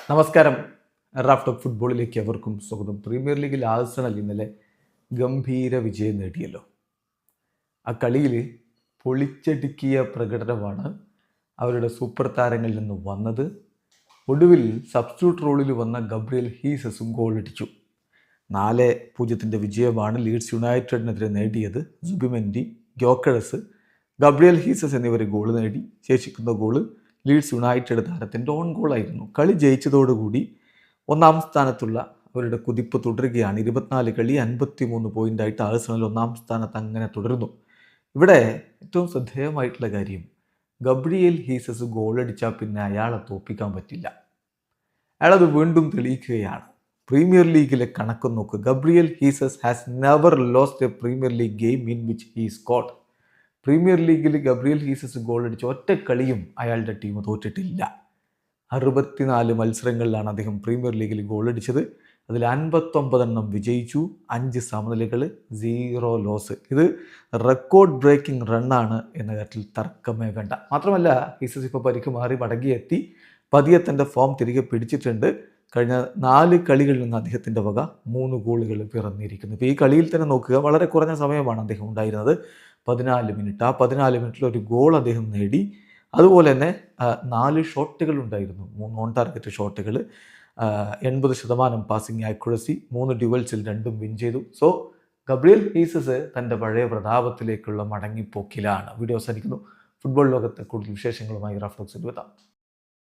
നമസ്കാരം. Raf talk ഫുട്ബോളിലേക്ക് അവർക്കും സ്വാഗതം. പ്രീമിയർ ലീഗിൽ ആഴ്സണൽ ഇന്നലെ ഗംഭീര വിജയം നേടിയല്ലോ. ആ കളിയിൽ പൊളിച്ചടുക്കിയ പ്രകടനമാണ് അവരുടെ സൂപ്പർ താരങ്ങളിൽ നിന്ന് വന്നത്. ഒടുവിൽ സബ്സ്റ്റിറ്റ്യൂട്ട് റോളിൽ വന്ന ഗബ്രിയൽ ഹീസസും ഗോളടിച്ചു. 4-0 വിജയമാണ് ലീഡ്സ് യുണൈറ്റഡിനെതിരെ നേടിയത്. സുബിമെൻഡി, ഗ്യോക്കറസ്, ഗബ്രിയൽ ഹീസസ് എന്നിവർ ഗോൾ നേടി. ശേഷിക്കുന്ന ഗോള് ലീഡ്സ് യുണൈറ്റഡ് താരത്തിൻ്റെ ഓൺ ഗോളായിരുന്നു. കളി ജയിച്ചതോടുകൂടി ഒന്നാം സ്ഥാനത്തുള്ള അവരുടെ കുതിപ്പ് തുടരുകയാണ്. 24 കളി 53 പോയിൻ്റായിട്ട് ആഴ്സണൽ ഒന്നാം സ്ഥാനത്ത് അങ്ങനെ തുടരുന്നു. ഇവിടെ ഏറ്റവും ശ്രദ്ധേയമായിട്ടുള്ള കാര്യം, ഗബ്രിയേൽ ഹീസസ് ഗോളടിച്ചാൽ പിന്നെ അയാളെ തോൽപ്പിക്കാൻ പറ്റില്ല. അയാളത് വീണ്ടും തെളിയിക്കുകയാണ്. പ്രീമിയർ ലീഗിലെ കണക്ക് നോക്ക്. Gabriel Jesus has never lost A premier league game in which he scored. Premier ലീഗിൽ ഗബ്രിയേൽ ഹീസസ് ഗോളടിച്ച ഒറ്റ കളിയും അയാളുടെ ടീം തോറ്റിട്ടില്ല. 64 മത്സരങ്ങളിലാണ് അദ്ദേഹം പ്രീമിയർ ലീഗിൽ ഗോളടിച്ചത്. അതിൽ 59 വിജയിച്ചു, 5 സമനിലകൾ, 0 ലോസ്. ഇത് റെക്കോർഡ് ബ്രേക്കിംഗ് റണ്ണാണ് എന്ന കാര്യത്തിൽ തർക്കമേ വേണ്ട. മാത്രമല്ല, ഹീസസ് ഇപ്പോൾ പരിക്ക് മാറി മടങ്ങിയെത്തി പതിയെ തൻ്റെ ഫോം തിരികെ പിടിച്ചിട്ടുണ്ട്. കഴിഞ്ഞ 4 കളികളിൽ നിന്ന് അദ്ദേഹത്തിൻ്റെ വക 3 ഗോളുകൾ പിറന്നിരിക്കുന്നു. ഇപ്പോൾ ഈ കളിയിൽ തന്നെ നോക്കുക, വളരെ കുറഞ്ഞ സമയമാണ് അദ്ദേഹം ഉണ്ടായിരുന്നത്, 14 മിനിറ്റ്. ആ 14 മിനിറ്റിൽ ഒരു ഗോൾ അദ്ദേഹം നേടി. അതുപോലെ തന്നെ 4 ഷോട്ടുകൾ ഉണ്ടായിരുന്നു, 3 ഓൺ ടാർഗറ്റ് ഷോട്ടുകൾ, 80% പാസിംഗ് ആക്യുറസി, 3 ഡ്യുവൽസിൽ 2 വിൻ ചെയ്തു. സോ ഗബ്രിയേൽ ഹീസസ് തൻ്റെ പഴയ പ്രതാപത്തിലേക്കുള്ള മടങ്ങിപ്പോക്കിലാണ്. വീഡിയോ അവസാനിക്കുന്നു. ഫുട്ബോൾ ലോകത്തെ കൂടുതൽ വിശേഷങ്ങളുമായി റാഫ് ടോക്സിൽ എത്താം.